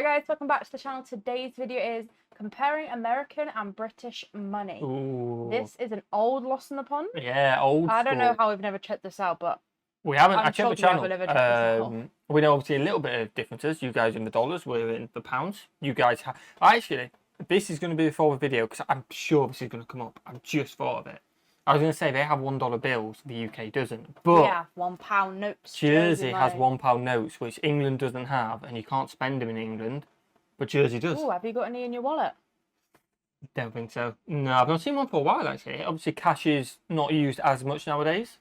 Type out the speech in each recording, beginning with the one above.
Hi guys, welcome back to the channel. Today's video is comparing American and British money. Ooh. This is an old Lost in the Pond. Yeah, old I don't know school. how we've never checked this out, but We haven't. I'm I checked the shocked we channel. haven't ever checked this out. We know obviously a little bit of differences. You guys in the dollars, we're in the pounds. You guys have. Actually, this is going to be before the video because I'm sure this is going to come up. I've just thought of it. I was going to say they have $1 bills. The UK doesn't. But yeah, £1 notes. Jersey has money. £1 notes, which England doesn't have, and you can't spend them in England. But Jersey does. Oh, have you got any in your wallet? Don't think so. No, I've not seen one for a while actually. Obviously, cash is not used as much nowadays.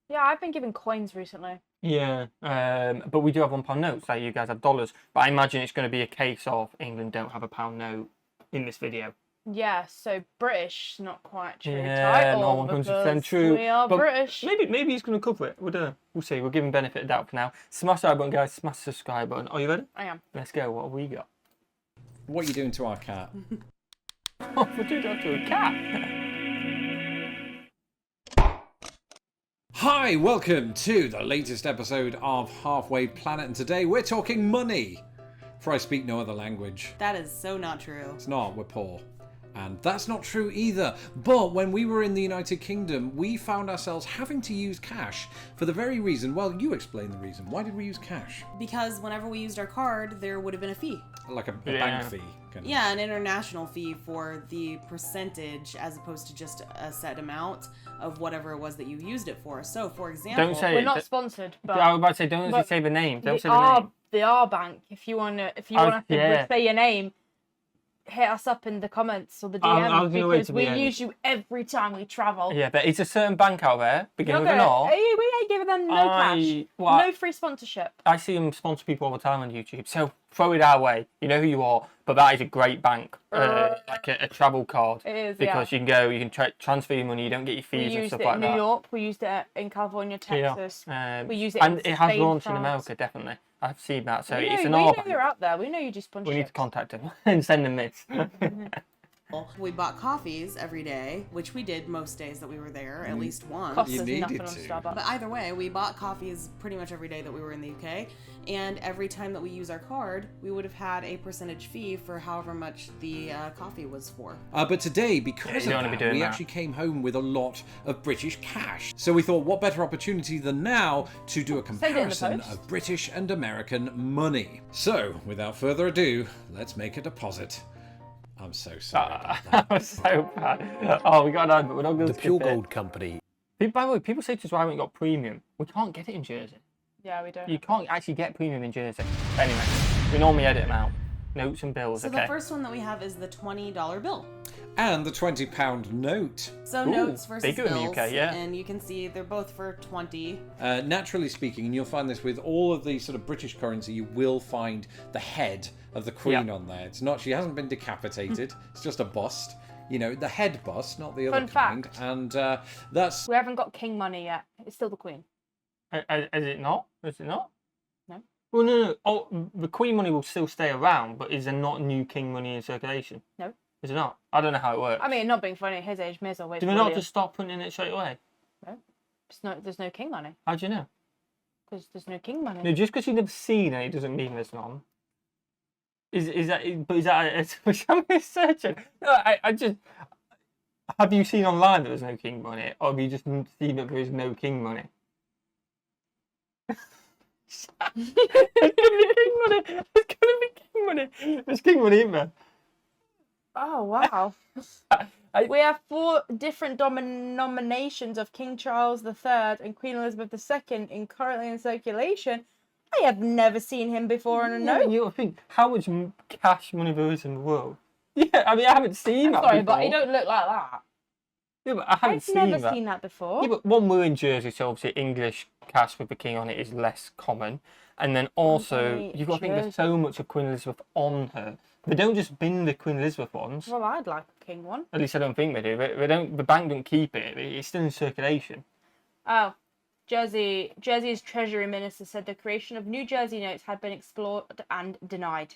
Yeah, I've been given coins recently. Yeah, but we do have £1 notes, like you guys have dollars. But I imagine it's going to be a case of England don't have a pound note in this video. Yeah, so British, not quite true. Yeah, not 100% true. We are but British. Maybe he's going to cover it. We'll see. We'll give him benefit of doubt for now. Smash that button, guys. Smash the subscribe button. Are you ready? I am. Let's go. What have we got? What are you doing to our cat? Oh, we're doing that to a cat. Hi, welcome to the latest episode of Halfway Planet, and today we're talking money. For I speak no other language. That is so not true. It's not, we're poor. And that's not true either. But when we were in the United Kingdom, we found ourselves having to use cash for the very reason, well, you explain the reason. Why did we use cash? Because whenever we used our card, there would have been a fee. Like a Yeah. bank fee. Kind of. Yeah, an international fee for the percentage as opposed to just a set amount of whatever it was that you used it for. So, for example... Don't say We're it. not sponsored, but I was about to say, don't say the name. Don't say the name. The R Bank. If you want to Yeah. say your name, hit us up in the comments or the I DMs was gonna wait because till we the end. use you every time we travel. Yeah, but it's a certain bank out there, beginning with an Look R. at it. We ain't giving them no cash. No free sponsorship. I see them sponsor people all the time on YouTube, so throw it our way. You know who you are, but that is a great bank, like a travel card. It is, because you can go, you can transfer your money, you don't get your fees We and used stuff it like in that. New York. We used it in California, Texas. Yeah. We use it and in it has Spain, launched in France. America, definitely. I've seen that, so We it's an know R bank. you're out there. We know you do sponsorship. We need to contact them and send them this. We bought coffees every day, which we did most days that we were there, at least once. Costs You us needed nothing on to. Starbucks. But either way, we bought coffees pretty much every day that we were in the UK, and every time that we use our card, we would have had a percentage fee for however much the coffee was for. But today, because you don't of wanna be that, doing we that. actually came home with a lot of British cash. So we thought, what better opportunity than now to do a Send it in the comparison post. of British and American money. So, without further ado, let's make a deposit. I'm so sorry about that. That was so bad. Oh, we got an ad, but we're not going to The Pure Gold Company. By the way, people say to us, why haven't we got premium? We can't get it in Jersey. Yeah, we don't. You can't actually get premium in Jersey. Anyway, we normally edit them out. Notes and bills, So okay. the first one that we have is the $20 bill. And the £20 note. So Ooh, notes versus bigger in the bills, UK, yeah. and you can see they're both for 20. Naturally speaking, and you'll find this with all of the sort of British currency, you will find the head of the Queen Yeah. on there. It's not, she hasn't been decapitated. It's just a bust. You know, the head bust, not the other Fun kind. fact. And that's... We haven't got king money yet. It's still the Queen. Is it not? Is it not? No. Well, no. Oh, the Queen money will still stay around, but is there not new king money in circulation? No. Is it not? I don't know how it works. I mean, not being funny, at his age, may as well wait Do for we not William. just start putting in it straight away? There's no king money. How do you know? Because there's no king money. No, just because you've never seen it, it doesn't mean there's none. Is that a searching? No, I just... Have you seen online that there's no king money? Or have you just seen that there is no king money? There's gonna be king money! There's gonna be king money! There's king money in there. Oh, wow. We have 4 different denominations of King Charles III and Queen Elizabeth II currently in circulation. I have never seen him before on a No, note. you gotta think how much cash money there is in the world. Yeah, I mean, I haven't seen that Sorry, before. but he don't look like that. Yeah, but I haven't I've seen never that. seen that before. Yeah, but one, we're in Jersey, so obviously English cash with the king on it is less common. And then also, Okay, you've got to think there's so much of Queen Elizabeth on her. They don't just bin the Queen Elizabeth ones. Well, I'd like a king one. At least I don't think they do. They don't. The bank don't keep it. It's still in circulation. Oh, Jersey's Treasury Minister said the creation of New Jersey notes had been explored and denied.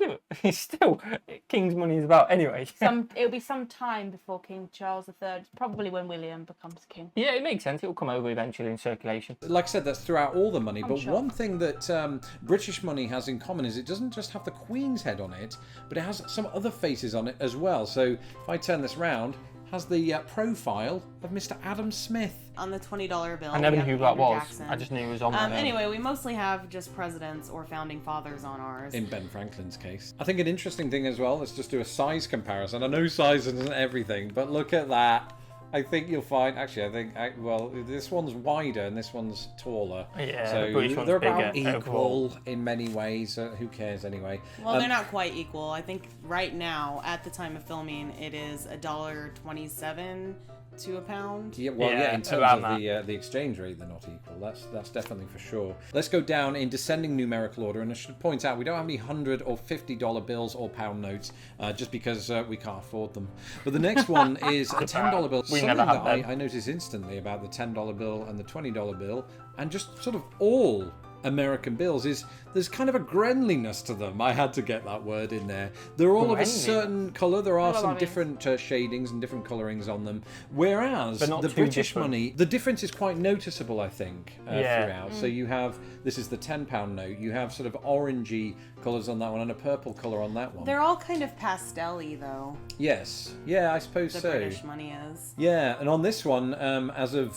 Yeah, but it's still King's money is about anyway. It'll be some time before King Charles III. Probably when William becomes king. Yeah, it makes sense. It'll come over eventually in circulation. Like I said, that's throughout all the money. But sure. one thing that British money has in common is it doesn't just have the Queen's head on it, but it has some other faces on it as well. So if I turn this round, has the profile of Mr. Adam Smith. On the $20 bill. I never we knew have who that Andrew was. Jackson. I just knew he was on there. Anyway, we mostly have just presidents or founding fathers on ours. In Ben Franklin's case. I think an interesting thing as well, let's just do a size comparison. I know size isn't everything, but look at that. I think you'll find, actually, well, this one's wider and this one's taller. Yeah, so the British one's they're about bigger equal overall. in many ways. Who cares anyway? Well, they're not quite equal. I think right now, at the time of filming, it is $1.27 to a pound. Yeah, well, Yeah, in terms around of the exchange rate, they're not equal. That's definitely for sure. Let's go down in descending numerical order, and I should point out we don't have any $100 or $50 bills or pound notes, just because we can't afford them. But the next one is a $10 bill. We Something never have that them. I noticed instantly about the $10 bill and the $20 bill, and just sort of all American bills is there's kind of a gremliness to them. I had to get that word in there. They're all of a Gremlin? certain colour. There are know some what that different shadings and different colourings on them. Whereas But not the too British different. money, the difference is quite noticeable, I think, Yeah. throughout. So you have, this is the £10 note, you have sort of orangey colours on that one and a purple colour on that one. They're all kind of pastel-y, though, Yes. Yeah, I suppose the so. British money is. Yeah, and on this one, as of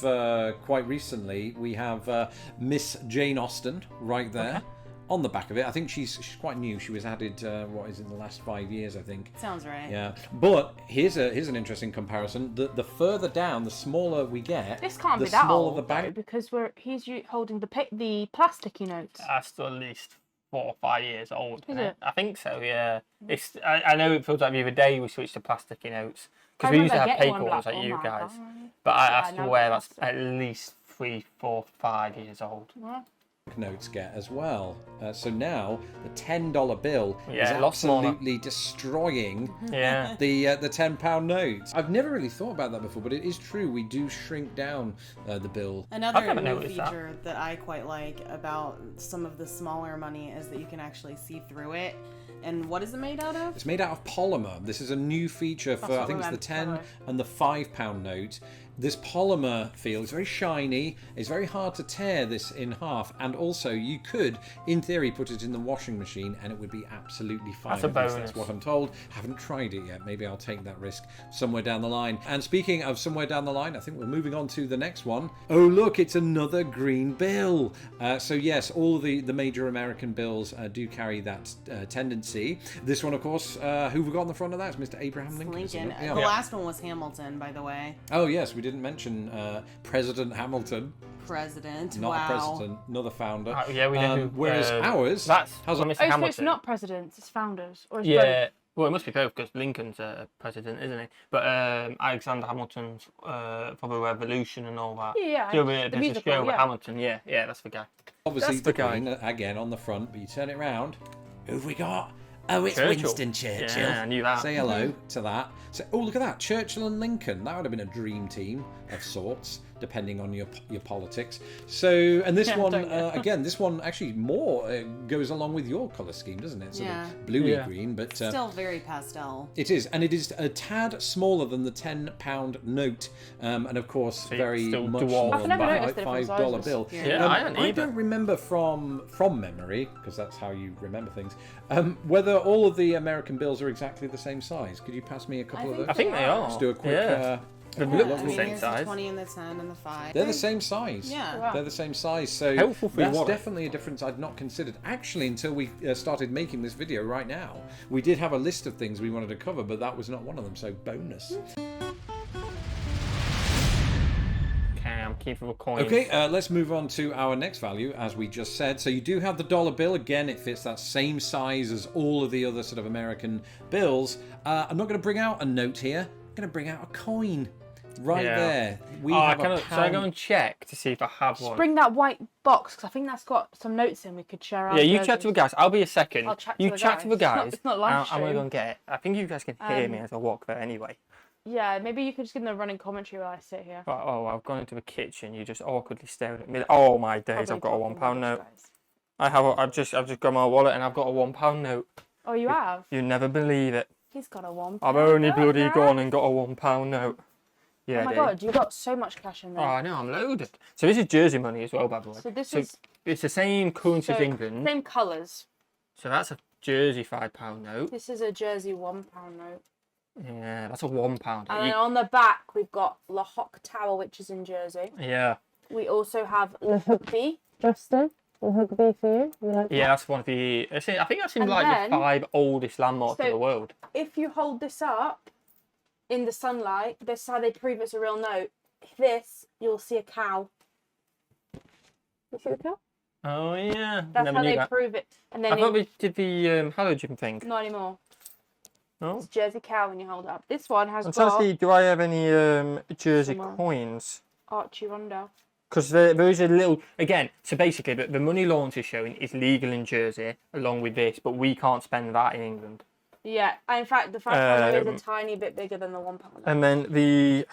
quite recently, we have Miss Jane Austen right there on the back of it. I think she's quite new. She was added, what is it, in the last 5 years, I think. Sounds right. Yeah, but here's an interesting comparison. The further down, the smaller we get. This can't the be that smaller old the though, back. because he's holding the plasticky notes. That's still at least 4 or 5 years old. Is isn't it? I think so. Yeah. It's. I know it feels like the other day we switched to plasticky notes I because we used to remember have getting paper one, ones but like oh you my guys. God. But I Yeah, have to no, wear that's plastic. at least 3, 4, 5 years old. Notes get as well. So now the $10 bill Yeah, is a lot smaller. absolutely destroying Yeah. the £10 note. I've never really thought about that before, but it is true. We do shrink down the bill. Another I've never new noticed that. feature that I quite like about some of the smaller money is that you can actually see through it. And what is it made out of? It's made out of polymer. This is a new feature for, That's I what think we it's the meant, 10 sorry. and the £5 note. This polymer feel is very shiny. It's very hard to tear this in half. And also, you could, in theory, put it in the washing machine and it would be absolutely fine. That's a At least bonus. That's what I'm told. Haven't tried it yet. Maybe I'll take that risk somewhere down the line. And speaking of somewhere down the line, I think we're moving on to the next one. Oh, look, it's another green bill. So yes, all the major American bills do carry that tendency. This one, of course, who we got on the front of that? It's Mr. Abraham Lincoln. isn't Lincoln. it? The Yeah. last one was Hamilton, by the way. Oh yes, we didn't mention President Hamilton, President. not wow. a president, another founder. Yeah, we didn't do. Whereas ours That's has well, a Mr. Oh, so Hamilton. it's not presidents, it's founders, or it's Yeah. Well, it must be both because Lincoln's president, isn't he? But Alexander Hamilton's for the Revolution and all that. Yeah, Do a the bit of musical, show with yeah. Hamilton. Yeah, that's the guy. obviously That's the the guy. Queen again on the front, but you turn it round. Who've we got? Oh, it's Churchill. Winston Churchill. Yeah, I knew that. Say hello to that. So, oh, look at that, Churchill and Lincoln. That would have been a dream team of sorts, depending on your politics. So, and this Yeah, one don't you? again, this one actually more goes along with your colour scheme, doesn't it? Sort Yeah. of bluey Yeah. green, but Still very pastel. it is, and it is a tad smaller than the £10 note, and of course So very still much dwarf. smaller I've than never the noticed the different $5 sizes. bill. Yeah, I hadn't I either. don't remember from memory, because that's how you remember things, whether all of the American bills are exactly the same size. Could you pass me a couple of those? I think they are. Let's do a quick. Yeah. They a look look. the I mean, same here's size. the 20 and the 10 and the 5. They're the same size. Yeah. Wow. They're the same size. So Helpful for your that's wallet. definitely a difference I'd not considered. Actually, until we started making this video right now, we did have a list of things we wanted to cover, but that was not one of them. So bonus. Okay, I'm keeping for the coins. Okay, let's move on to our next value, as we just said. So you do have the dollar bill. Again, it fits that same size as all of the other sort of American bills. I'm not going to bring out a note here. I'm going to bring out a coin. Right Yeah. there. We Oh, have a should I go pound. and check to see if I have Just one? bring that white box, because I think that's got some notes in we could share out. Yeah, you chat to the guys. I'll be a second. I'll chat to you the chat guys. to the It's not- guys. it's not live I'm gonna stream. go and get it. I think you guys can hear me as I walk there anyway. Yeah, maybe you could just give them a running commentary while I sit here. Right, oh, I've gone into the kitchen. You just awkwardly stared at me. Oh my days! Probably I've got a talking £1 rubbish, note. guys. I've just got my wallet and I've got a £1 note. Oh, you have? You never believe it. He's got a £1. I've only note bloody there. gone and got a £1 note. Yeah, Oh my dude. god, you got so much cash in Oh, there. I know, I'm loaded. So this is Jersey money as well, by the way. So this is It's the same currency as England. same colours. So that's a Jersey £5 note. This is a Jersey £1 note. Yeah, that's a £1. And then on the back, we've got Le Hoc Tower, which is in Jersey. Yeah. We also have Le Hugby. Justin, Le Hugby for you? You like Yeah, that's one of the... I think that's in And like then- the 5 oldest landmarks So- in the world. If you hold this up in the sunlight, this is how they prove it's a real note. This, you'll see a cow. You see the cow? Oh, yeah. That's Never how knew they that. prove it. And I then thought we did the halogen thing. not anymore. Oh. It's Jersey cow when you hold it up. This one has And got do I have any Jersey Some, coins? Archie Rondo. Because there is a little... Again, so basically, the money Lawrence is showing is legal in Jersey, along with this, but we can't spend that in England. Yeah, in fact, the £5 note is a tiny bit bigger than the £1 note. And then the...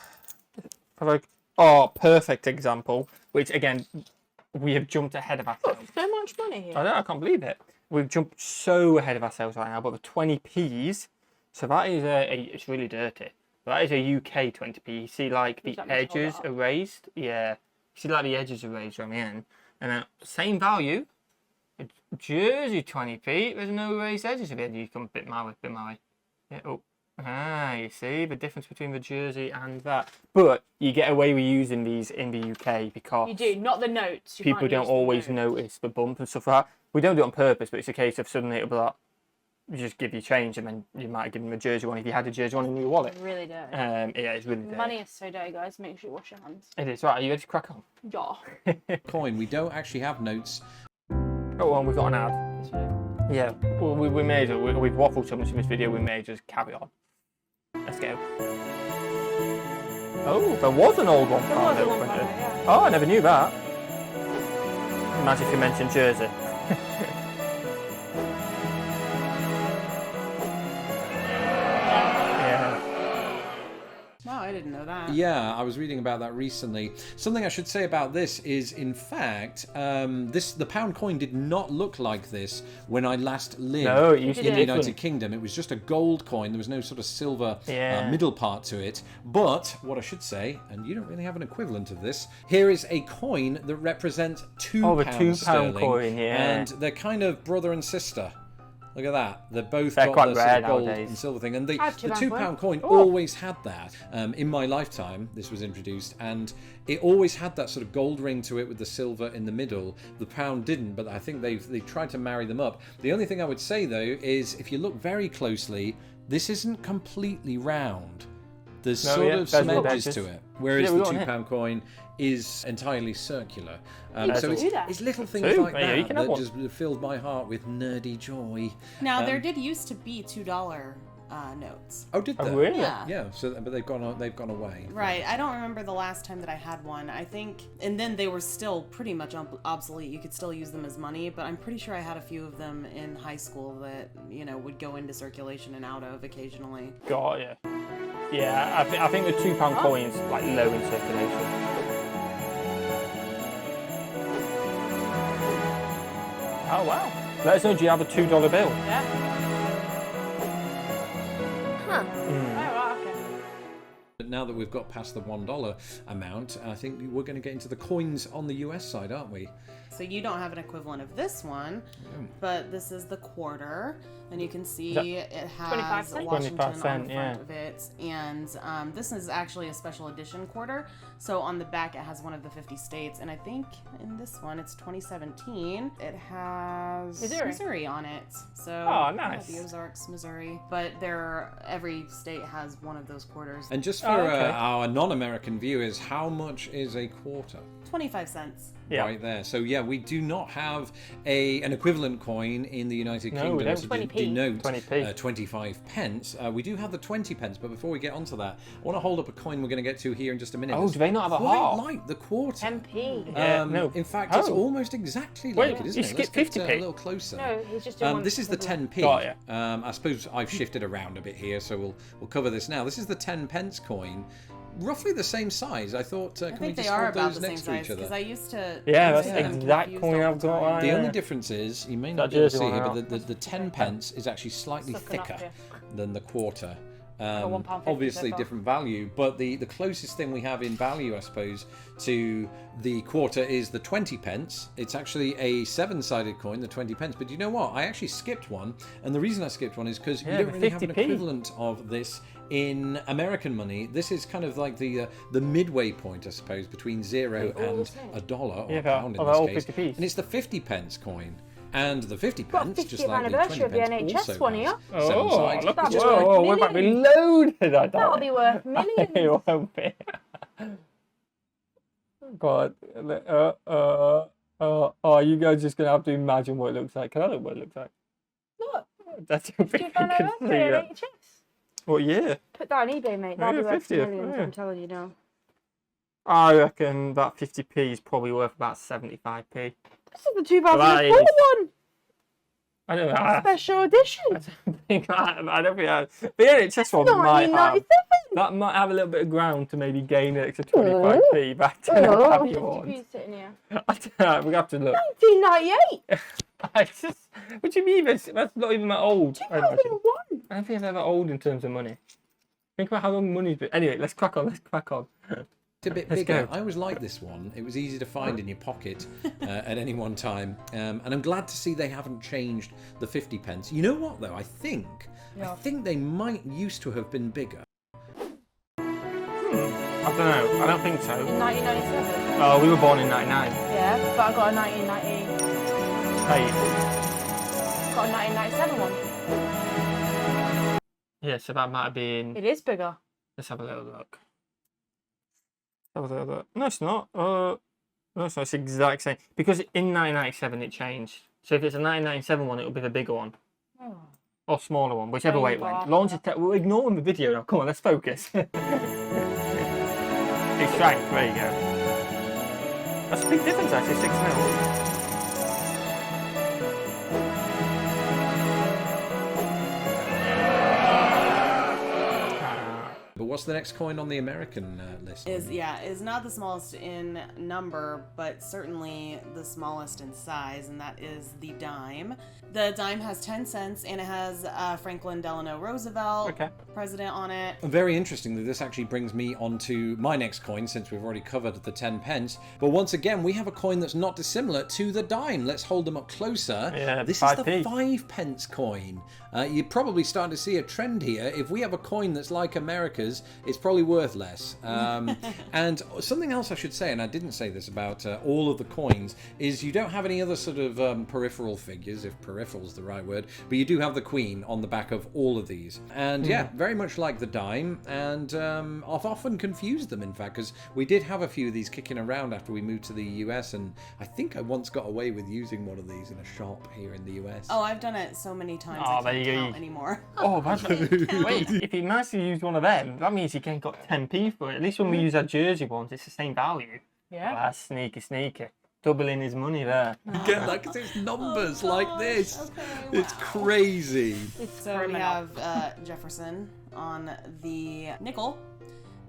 perfect example, which, again, we have jumped ahead of ourselves. So much money here. I can't believe it. We've jumped so ahead of ourselves right now, but the 20p's, so that is it's really dirty. That is a UK 20p. You see, like, the Does that mean to hold it edges up? are raised. Yeah. You see, like, the edges are raised around the end. And then, same value, a Jersey 20p, there's no raised edges of it. You come a bit marry. Yeah, oh. You see the difference between the Jersey and that. But you get away with using these in the UK because You do, not the notes. You people can't don't use the always notes. notice the bump and stuff like that. We don't do it on purpose, but it's a case of suddenly it'll be like, you just give you change and then you might give them a Jersey one if you had a Jersey one in your wallet. It's really dirty. Yeah, it's really dirty. Money is so dirty, guys. Make sure you wash your hands. It is. Right, are you ready to crack on? Yeah. Coin. We don't actually have notes. Oh, and we've got an ad. This way. Yeah, well, we may as well, we've waffled so much in this video, we may just carry on. Let's go. Oh, there was an old £1 There was a note £1 printed. note, yeah. Oh, I never knew that. Imagine if you mentioned Jersey. Yeah. Wow, I didn't know that. Yeah, I was reading about that recently. Something I should say about this is, in fact, the pound coin did not look like this when I last lived No, it used to in be the United different. Kingdom. It was just a gold coin. There was no sort of silver Yeah. middle part to it. But what I should say, and you don't really have an equivalent of this, here is a coin that represents £2 Oh, the £2 sterling, coin, yeah. and they're kind of brother and sister. Look at that. They're both They're got quite the sort rare of gold nowadays. and silver thing. And the I have £2 coin Oh. always had that. In my lifetime, this was introduced, and it always had that sort of gold ring to it with the silver in the middle. The pound didn't, but I think they've tried to marry them up. The only thing I would say, though, is if you look very closely, this isn't completely round. There's No, sort yeah, of some there's edges edges. to it, whereas Yeah, we the got it. £2 coin is entirely circular. You So can do that. it's little things Two? like Yeah, you that can have that one. just filled my heart with nerdy joy. Now, there did used to be $2 notes. Oh, did Oh, they? really? Yeah. Yeah. So, but they've gone away. Right. I don't remember the last time that I had one. I think, and then they were still pretty much obsolete. You could still use them as money, but I'm pretty sure I had a few of them in high school that, would go into circulation and out of occasionally. Got ya. Yeah, I think the £2 coin's like low in circulation. Oh wow. Let us know, do you have a $2 bill? Yeah. Huh. Oh, wow, okay. But now that we've got past the $1 amount, I think we're going to get into the coins on the US side, aren't we? So you don't have an equivalent of this one, but this is the quarter, and you can see that it has 25 cents? Washington 25 on the cent, front yeah. of it, and this is actually a special edition quarter. So on the back it has one of the 50 states, and I think in this one it's 2017. It has Missouri. on it. So Oh, nice. yeah, the Ozarks, Missouri. But every state has one of those quarters. And just for okay. our non-American viewers, how much is a quarter? 25 cents. Yeah. Right there. So yeah, we do not have an equivalent coin in the United No, we Kingdom don't. to 20p. denote 20p. 25 pence. We do have the 20 pence, but before we get onto that, I want to hold up a coin we're going to get to here in just a minute. Oh, That's do they not have a quite half? like the quarter. 10p. Yeah, no. In fact, it's Oh. almost exactly Wait, like it, isn't you it? Let's skipped get 50p? a little closer. No, he's just doing one This is the equivalent. 10p. Got ya. I suppose I've shifted around a bit here, so we'll cover this now. This is the 10 pence coin. roughly the same size. I thought, I can we think they just are hold about those the same next to size each other? because I used to. Yeah, I that's used the to get them exact confused coin all I've the got. time. The Yeah. only difference is, you may That not be able to jersey see one here, out. but the 10 pence is actually slightly Sucking up thicker here. than the quarter. £1.50 Obviously so far. different value, but the closest thing we have in value, I suppose, to the quarter is the 20 pence. It's actually a 7-sided coin, the 20 pence. But you know what? I actually skipped one, and the reason I skipped one is because Yeah, you don't the really have an 50p. equivalent of this in American money. This is kind of like the midway point, I suppose, between $0 and $1 or Yeah, a pound in about all this case, 50p's. and it's the 50 pence coin. And the 50 Got pence, 50th just like the 20 anniversary of the pence, NHS also one has here. 7 Oh, sides. look That'll at be that. worth Whoa, we might be millions. loaded. I That'll don't. be worth millions. You won't be. God. Oh, you guys just gonna have to imagine what it looks like. Can I look what it looks like? Look, That's how big you 50th can see anniversary of it. NHS. What year? Put that on eBay, mate. That'll Yeah, be worth 50th, millions, yeah. I'm telling you now. I reckon that 50p is probably worth about 75p. This is the 2004 Right. one. I don't know. Special edition. I don't think that. The NHS one might have. 1997. That might have a little bit of ground to maybe gain an extra 25p back to the happy ones. 50p sitting here. I don't know. We have to look. 1998. I just, what do you mean? That's not even that old. I imagine. 2001. I don't think I'm ever old in terms of money. Think about how long money's been. Anyway, let's crack on. It's a bit Let's bigger. go. I always liked this one. It was easy to find in your pocket at any one time. And I'm glad to see they haven't changed the 50 pence. You know what, though? I think they might used to have been bigger. I don't know. I don't think so. In 1997. Oh, we were born in 99. Yeah, but I got a 1990. Hey. Got a 1997 one. Yeah, so that might have been. It is bigger. Let's have a little look. No, it's not. No, it's not. It's the exact same. Because in 1997 it changed. So if it's a 1997 one, it'll be the bigger one. Oh. Or smaller one, whichever way it Rainbow. went. Launch we're ignoring the video now. Come on, let's focus. It shrank. There you go. That's a big difference actually, 6 mil. But what's the next coin on the American list? Is not the smallest in number, but certainly the smallest in size, and that is the dime. The dime has 10 cents, and it has Franklin Delano Roosevelt, president on it. Very interesting that this actually brings me on to my next coin, since we've already covered the 10 pence. But once again, we have a coin that's not dissimilar to the dime. Let's hold them up closer. Yeah, this 5p. is the 5 pence coin. You're probably starting to see a trend here. If we have a coin that's like America's, it's probably worth less. And something else I should say, and I didn't say this about all of the coins, is you don't have any other sort of peripheral figures, if peripheral's the right word, but you do have the Queen on the back of all of these. And yeah, very much like the dime, and I've often confused them, in fact, because we did have a few of these kicking around after we moved to the US, and I think I once got away with using one of these in a shop here in the US. Oh, I've done it so many times Oh, I there can't you go. count anymore. Oh, that's wait, if he managed to use one of them, that means he got 10p for it. At least when we use our jersey ones, it's the same value. Yeah. Oh, that's sneaky. Doubling his money there. Get that because it's numbers like this. Okay, It's wow. crazy. So we have Jefferson on the nickel,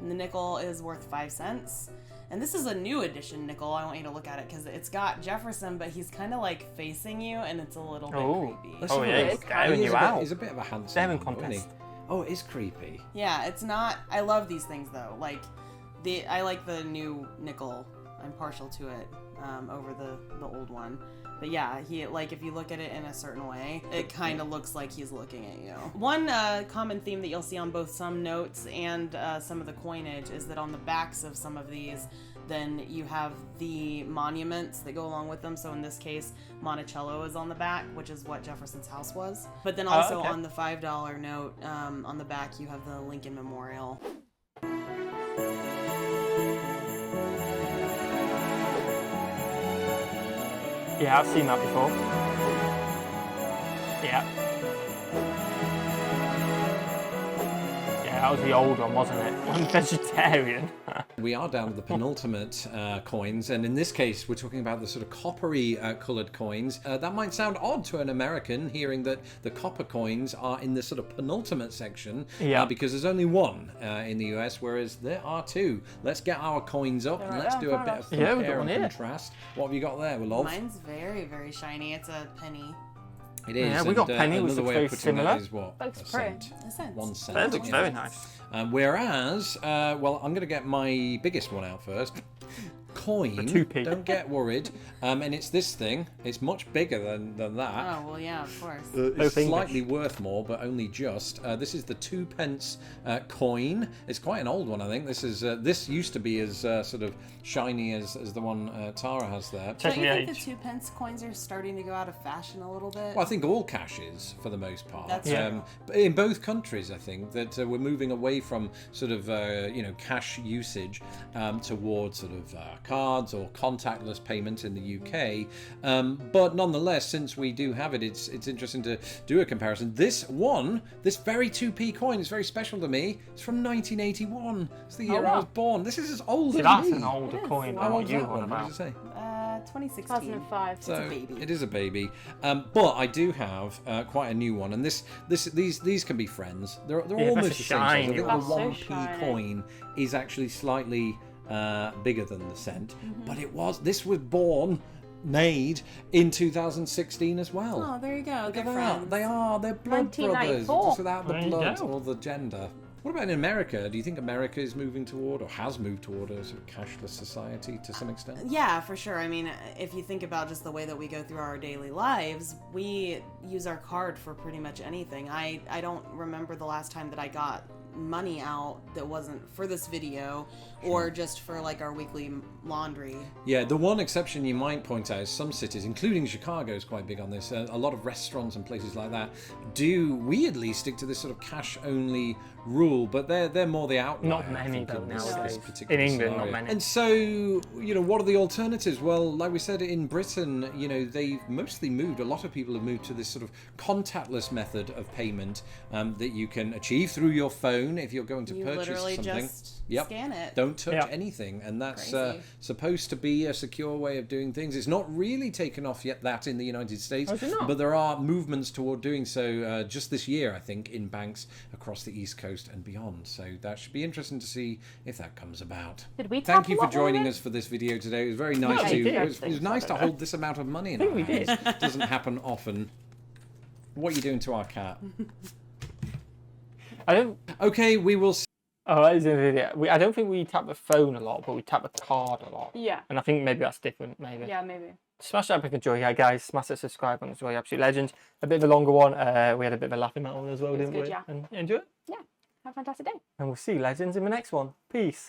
and the nickel is worth 5 cents. And this is a new edition nickel. I want you to look at it because it's got Jefferson, but he's kind of like facing you, and it's a little bit creepy. Let's Oh have a yeah, look. he's scaring He's you a bit- out. He's a bit of a handsome Staring man, isn't he? contest. Oh, it is creepy. Yeah, it's not. I love these things though. Like I like the new nickel. I'm partial to it over the old one. But yeah, he like if you look at it in a certain way, it kind of looks like he's looking at you. One common theme that you'll see on both some notes and some of the coinage is that on the backs of some of these, then you have the monuments that go along with them. So in this case, Monticello is on the back, which is what Jefferson's house was. But then also okay. on the $5 note, on the back, you have the Lincoln Memorial. Yeah, I've seen that before. Yeah. Yeah. that was the old one, wasn't it? One vegetarian. We are down to the penultimate coins, and in this case, we're talking about the sort of coppery coloured coins. That might sound odd to an American, hearing that the copper coins are in the sort of penultimate section, because there's only one in the US, whereas there are two. Let's get our coins up and let's do a bit of compare and contrast. What have you got there, Love? Mine's very, very shiny. It's a penny. It is. Yeah, we got penny, which another looks way very of putting similar. that is what? Looks A pretty. cent. A cent. 1 cent. That looks very nice. Whereas, well, I'm going to get my biggest one out first. Coin. 2p. Don't get worried. And it's this thing. It's much bigger than that. Oh, well, yeah, of course. It's slightly worth more, but only just. This is the 2p coin. It's quite an old one, I think. This used to be as sort of shiny as the one Tara has there. Don't you think the 2p coins are starting to go out of fashion a little bit? Well, I think all cash is, for the most part. That's in both countries, I think that we're moving away from sort of cash usage towards sort of cards or contactless payment in the UK. But nonetheless, since we do have it, it's interesting to do a comparison. This very 2p coin is very special to me. It's from 1981. It's the year I was born. This is as old as that's me. an older coin than How what old's you that want one? What about. does it say? 2016. 2005. So a baby. it is a baby, but I do have quite a new one, and these can be friends. They're almost the same size. I think the That's so 1p shiny. coin is actually slightly bigger than the cent, but this was made in 2016 as well. Oh, there you go. Look They're at that. friends. They're blood brothers, 1994. just without the There you blood go. or the gender. What about in America? Do you think America is moving toward, or has moved toward, a sort of cashless society to some extent? Yeah, for sure. I mean, if you think about just the way that we go through our daily lives, we use our card for pretty much anything. I don't remember the last time that I got money out that wasn't for this video or just for like our weekly laundry. Yeah, the one exception you might point out is some cities, including Chicago, is quite big on this. A lot of restaurants and places like that do weirdly stick to this sort of cash-only rule, but they're more the outlier. Not I many think, though in this nowadays. particular In England, scenario. not many. And so, what are the alternatives? Well, like we said, in Britain, they've mostly moved. A lot of people have moved to this sort of contactless method of payment that you can achieve through your phone if you're going to You purchase literally something. just Yep. scan it. Don't touch Yep. anything, and that's Crazy. supposed to be a secure way of doing things. It's not really taken off yet that in the United States, Oh, is it not? but there are movements toward doing so just this year, I think, in banks across the East Coast and beyond. So that should be interesting to see if that comes about. Did we Thank tap you a for lot more joining in? us for this video today. It was very nice Yeah, to. we did. It was nice to hold this amount of money in our we hands. did. Doesn't happen often. What are you doing to our cat? I don't. Okay, we will. Oh, that is in the video. I don't think we tap the phone a lot, but we tap the card a lot. Yeah. And I think maybe that's different. Maybe. Yeah, maybe. Smash that big enjoy, yeah, guys. Smash that subscribe button as well. You're absolute legends. A bit of a longer one. We had a bit of a laughing at one as well, didn't good, we? yeah. And enjoy it. Yeah. Have a fantastic day. And we'll see you legends in the next one. Peace.